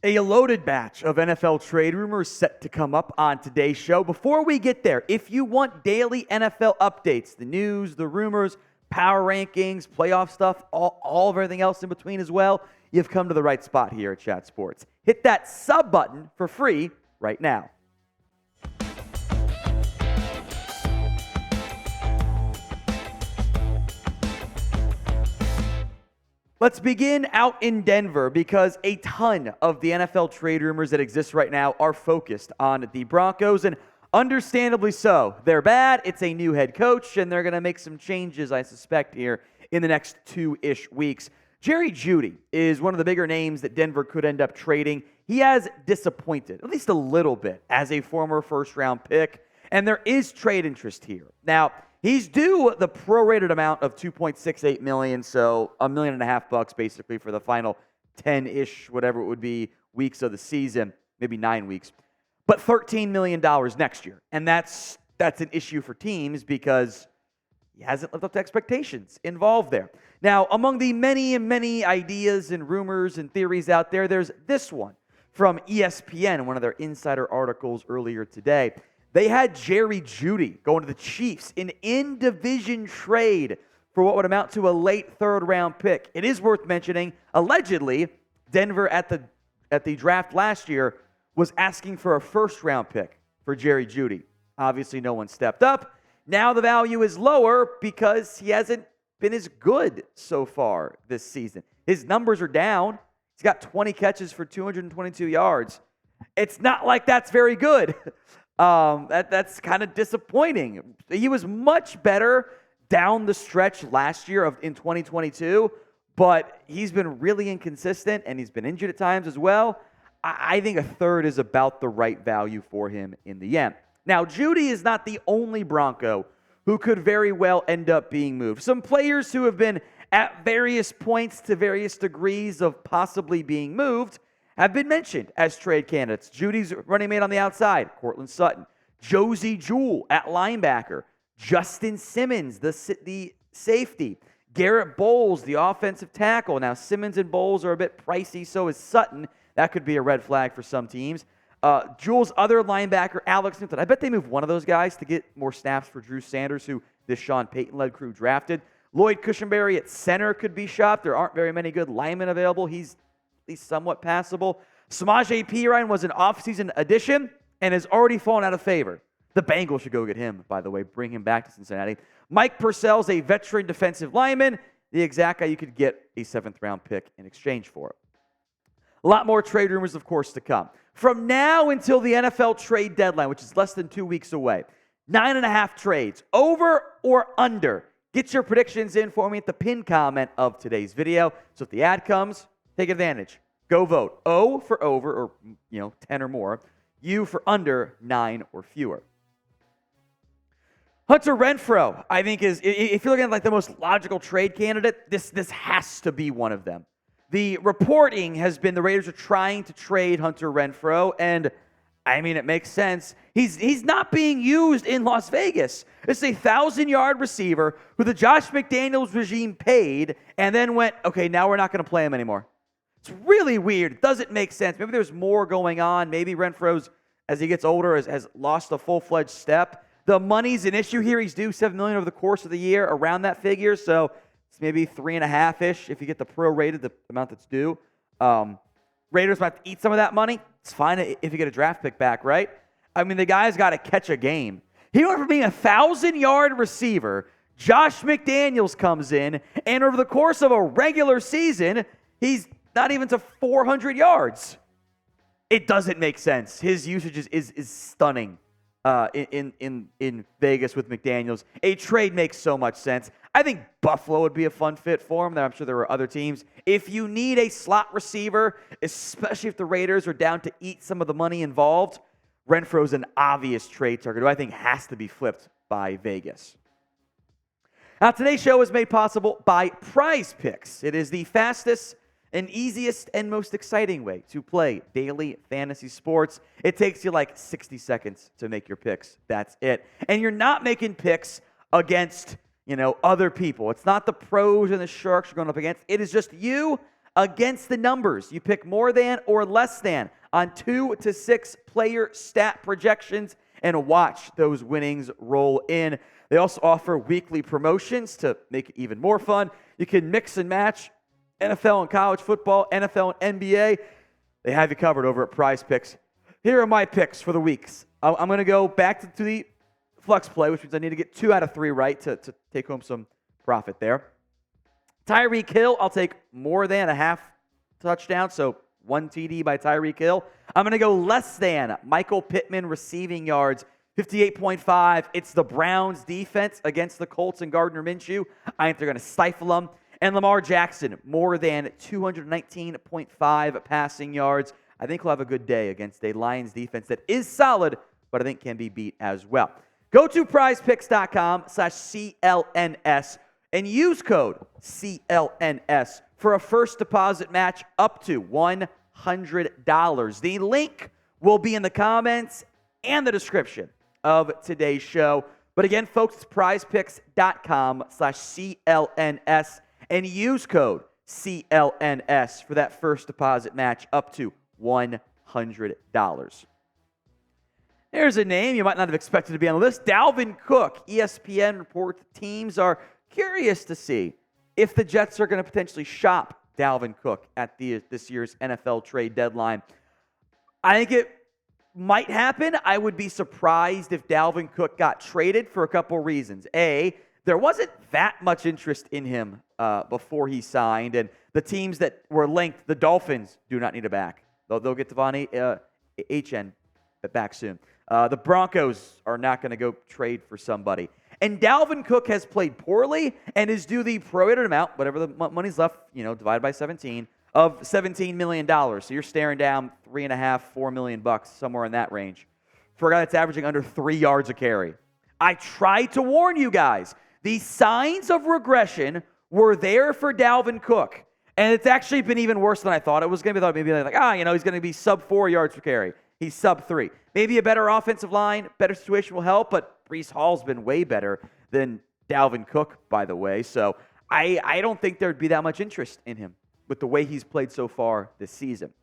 A loaded batch of NFL trade rumors set to come up on today's show. Before we get there, if you want daily NFL updates, the news, the rumors, power rankings, playoff stuff, all of everything else in between as well, you've come to the right spot here at Chat Sports. Hit that sub button for free right now. Let's begin out in Denver because a ton of the NFL trade rumors that exist right now are focused on the Broncos, and understandably so. They're bad, it's a new head coach, and they're going to make some changes, I suspect, here in the next 2-ish weeks. Jerry Jeudy is one of the bigger names that Denver could end up trading. He has disappointed, at least a little bit, as a former first-round pick, and there is trade interest here. Now, he's due the prorated amount of $2.68 million, so $1.5 million basically for the final 10-ish, whatever it would be, weeks of the season, maybe 9 weeks. But $13 million next year, and that's an issue for teams because he hasn't lived up to expectations involved there. Now, among the many ideas and rumors and theories out there, there's this one from ESPN, one of their insider articles earlier today. They had Jerry Jeudy going to the Chiefs, an in-division trade for what would amount to a late third-round pick. It is worth mentioning, allegedly, Denver at the draft last year was asking for a first-round pick for Jerry Jeudy. Obviously, no one stepped up. Now the value is lower because he hasn't been as good so far this season. His numbers are down. He's got 20 catches for 222 yards. It's not like that's very good. That's kind of disappointing. He was much better down the stretch last year in 2022, but he's been really inconsistent, and he's been injured at times as well. I think a third is about the right value for him in the end. Now, Jeudy is not the only Bronco who could very well end up being moved. Some players who have been at various points to various degrees of possibly being moved have been mentioned as trade candidates. Judy's running mate on the outside, Cortland Sutton. Josey Jewell at linebacker. Justin Simmons, the safety. Garrett Bowles, the offensive tackle. Now, Simmons and Bowles are a bit pricey, so is Sutton. That could be a red flag for some teams. Jewell's other linebacker, Alex Newton. I bet they move one of those guys to get more snaps for Drew Sanders, who this Sean Payton-led crew drafted. Lloyd Cushenberry at center could be shopped. There aren't very many good linemen available. He's at least somewhat passable. Samaje Perine was an offseason addition and has already fallen out of favor. The Bengals should go get him, by the way, bring him back to Cincinnati. Mike Purcell's a veteran defensive lineman, the exact guy you could get a 7th-round pick in exchange for. A lot more trade rumors, of course, to come. From now until the NFL trade deadline, which is less than 2 weeks away, 9.5 trades, over or under. Get your predictions in for me at the pinned comment of today's video. So if the ad comes, take advantage. Go vote. O for over, or 10 or more. U for under, 9 or fewer. Hunter Renfrow, I think, is, if you're looking at like the most logical trade candidate, this has to be one of them. The reporting has been the Raiders are trying to trade Hunter Renfrow, and I mean, it makes sense. He's not being used in Las Vegas. It's a 1,000-yard receiver who the Josh McDaniels regime paid and then went, okay, now we're not going to play him anymore. It's really weird. It doesn't make sense. Maybe there's more going on. Maybe Renfrow's, as he gets older, has lost a full-fledged step. The money's an issue here. He's due $7 million over the course of the year, around that figure. So it's maybe 3.5-ish if you get the prorated, the amount that's due. Raiders might have to eat some of that money. It's fine if you get a draft pick back, right? I mean, the guy's got to catch a game. He went from being a 1,000-yard receiver. Josh McDaniels comes in, and over the course of a regular season, he's not even to 400 yards. It doesn't make sense. His usage is stunning in Vegas with McDaniels. A trade makes so much sense. I think Buffalo would be a fun fit for him. I'm sure there are other teams. If you need a slot receiver, especially if the Raiders are down to eat some of the money involved, Renfro's an obvious trade target who I think has to be flipped by Vegas. Now, today's show is made possible by Prize Picks. It is the fastest and easiest and most exciting way to play daily fantasy sports. It takes you like 60 seconds to make your picks. That's it. And you're not making picks against, other people. It's not the pros and the sharks you're going up against. It is just you against the numbers. You pick more than or less than on 2 to 6 player stat projections and watch those winnings roll in. They also offer weekly promotions to make it even more fun. You can mix and match NFL and college football, NFL and NBA. They have you covered over at Prize Picks. Here are my picks for the weeks. I'm going to go back to the flex play, which means I need to get 2 out of 3 right to take home some profit there. Tyreek Hill, I'll take more than a half touchdown, so 1 TD by Tyreek Hill. I'm going to go less than Michael Pittman receiving yards, 58.5. It's the Browns defense against the Colts and Gardner Minshew. I think they're going to stifle them. And Lamar Jackson, more than 219.5 passing yards. I think he'll have a good day against a Lions defense that is solid, but I think can be beat as well. Go to prizepicks.com/CLNS and use code CLNS for a first deposit match up to $100. The link will be in the comments and the description of today's show. But again, folks, it's prizepicks.com/CLNS and use code CLNS for that first deposit match up to $100. There's a name you might not have expected to be on the list. Dalvin Cook. ESPN reports teams are curious to see if the Jets are going to potentially shop Dalvin Cook at this year's NFL trade deadline. I think it might happen. I would be surprised if Dalvin Cook got traded for a couple reasons. A, there wasn't that much interest in him before he signed, and the teams that were linked, the Dolphins, do not need a back. They'll get Devon Achane back soon. The Broncos are not going to go trade for somebody. And Dalvin Cook has played poorly and is due the prorated amount, whatever the money's left, divided by 17, of $17 million. So you're staring down $3.5-4 million, somewhere in that range, for a guy that's averaging under 3 yards a carry. I tried to warn you guys. The signs of regression were there for Dalvin Cook. And it's actually been even worse than I thought it was going to be. I thought maybe he's going to be sub 4 yards per carry. He's sub 3. Maybe a better offensive line, better situation will help, but Breece Hall's been way better than Dalvin Cook, by the way. So I don't think there'd be that much interest in him with the way he's played so far this season.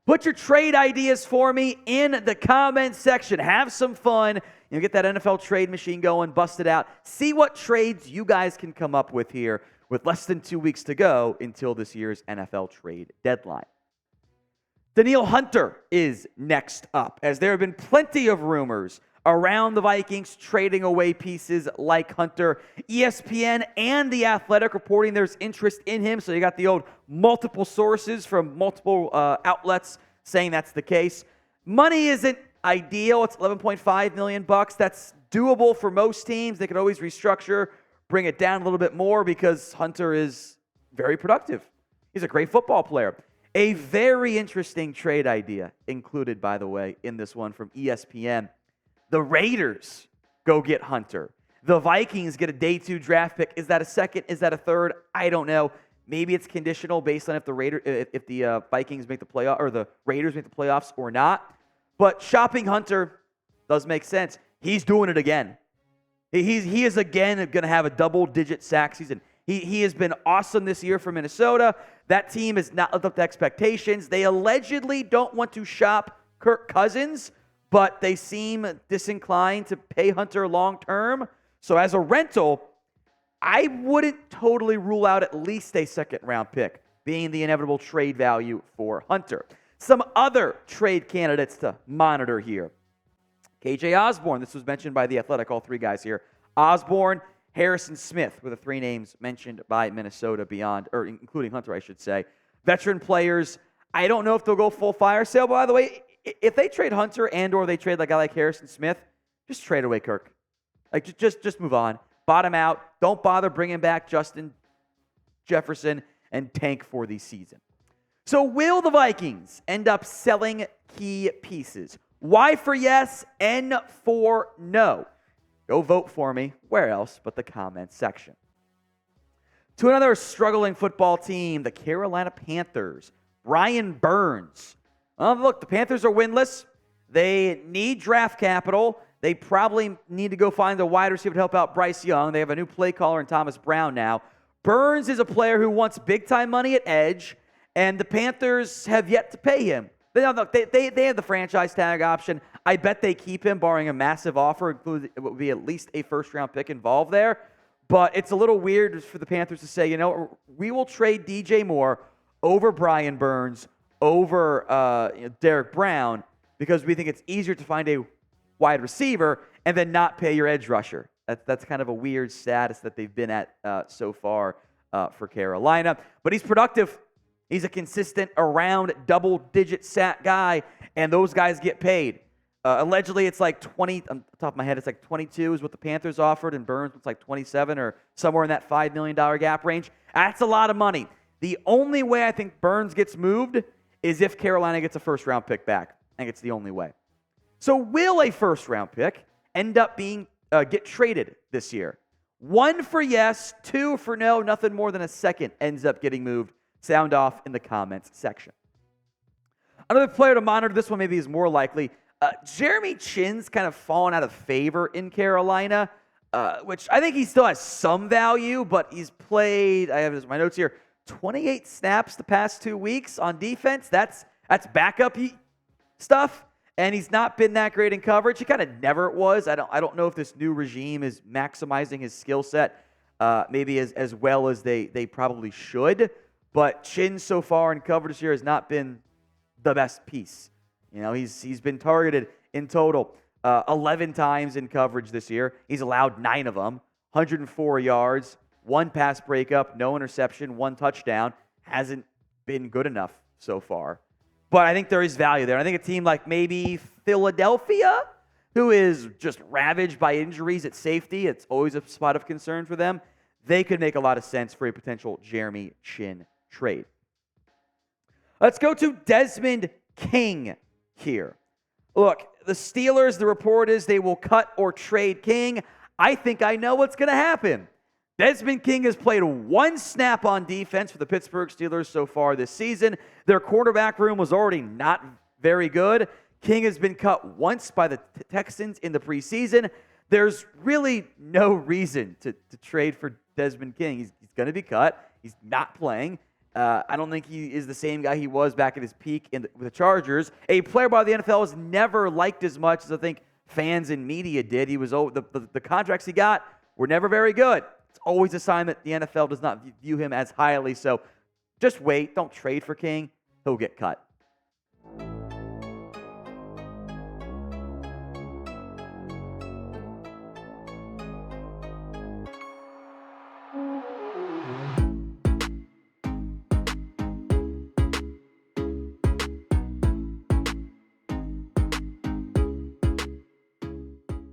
Put your trade ideas for me in the comments section. Have some fun. Get that NFL trade machine going, bust it out. See what trades you guys can come up with here with less than 2 weeks to go until this year's NFL trade deadline. Danielle Hunter is next up, as there have been plenty of rumors around the Vikings trading away pieces like Hunter. ESPN and The Athletic reporting there's interest in him, so you got the old multiple sources from multiple outlets saying that's the case. Money isn't ideal. It's $11.5 million. That's doable for most teams. They could always restructure, bring it down a little bit more because Hunter is very productive. He's a great football player. A very interesting trade idea included, by the way, in this one from ESPN. The Raiders go get Hunter. The Vikings get a day 2 draft pick. Is that a second? Is that a third? I don't know. Maybe it's conditional based on if the Vikings make the playoff or the Raiders make the playoffs or not. But shopping Hunter does make sense. He's doing it again. He is again going to have a double-digit sack season. He has been awesome this year for Minnesota. That team has not lived up to expectations. They allegedly don't want to shop Kirk Cousins, but they seem disinclined to pay Hunter long-term. So as a rental, I wouldn't totally rule out at least a second-round pick being the inevitable trade value for Hunter. Some other trade candidates to monitor here. KJ Osborne, this was mentioned by The Athletic, all 3 guys here. Osborne, Harrison Smith were the 3 names mentioned by Minnesota including Hunter, I should say. Veteran players, I don't know if they'll go full fire sale. By the way, if they trade Hunter or they trade a guy like Harrison Smith, just trade away Kirk. Just move on. Bottom out. Don't bother bringing back Justin Jefferson and tank for the season. So will the Vikings end up selling key pieces? Y for yes, N for no. Go vote for me. Where else but the comments section? To another struggling football team, the Carolina Panthers. Brian Burns. Look, the Panthers are winless. They need draft capital. They probably need to go find a wide receiver to help out Bryce Young. They have a new play caller in Thomas Brown now. Burns is a player who wants big-time money at edge, and the Panthers have yet to pay him. They have the franchise tag option. I bet they keep him, barring a massive offer. It would be at least a first-round pick involved there. But it's a little weird for the Panthers to say, we will trade DJ Moore over Brian Burns, over Derek Brown, because we think it's easier to find a wide receiver and then not pay your edge rusher. That's kind of a weird status that they've been at so far for Carolina. But he's productive. He's a consistent around double-digit sack guy, and those guys get paid. Allegedly, it's like 20, on the top of my head, it's like 22 is what the Panthers offered, and Burns was like 27 or somewhere in that $5 million gap range. That's a lot of money. The only way I think Burns gets moved is if Carolina gets a first-round pick back. I think it's the only way. So will a first-round pick end up being get traded this year? 1 for yes, 2 for no, nothing more than a second ends up getting moved. Sound off in the comments section. Another player to monitor, this one maybe is more likely. Jeremy Chinn's kind of fallen out of favor in Carolina, which I think he still has some value, but he's played, I have my notes here, 28 snaps the past 2 weeks on defense. That's backup stuff, and he's not been that great in coverage. He kind of never was. I don't know if this new regime is maximizing his skill set maybe as well as they probably should. But Chinn so far in coverage this year has not been the best piece. He's been targeted in total 11 times in coverage this year. He's allowed 9 of them, 104 yards, 1 pass breakup, no interception, 1 touchdown. Hasn't been good enough so far. But I think there is value there. I think a team like maybe Philadelphia, who is just ravaged by injuries at safety, it's always a spot of concern for them. They could make a lot of sense for a potential Jeremy Chinn trade. Let's go to Desmond King here. Look, the Steelers, the report is they will cut or trade King. I think I know what's going to happen. Desmond King has played 1 snap on defense for the Pittsburgh Steelers so far this season. Their quarterback room was already not very good. King has been cut once by the Texans in the preseason. There's really no reason to trade for Desmond King. He's going to be cut. He's not playing. I don't think he is the same guy he was back at his peak with the Chargers. A player by the NFL was never liked as much as I think fans and media did. He was the contracts he got were never very good. It's always a sign that the NFL does not view him as highly. So just wait. Don't trade for King. He'll get cut.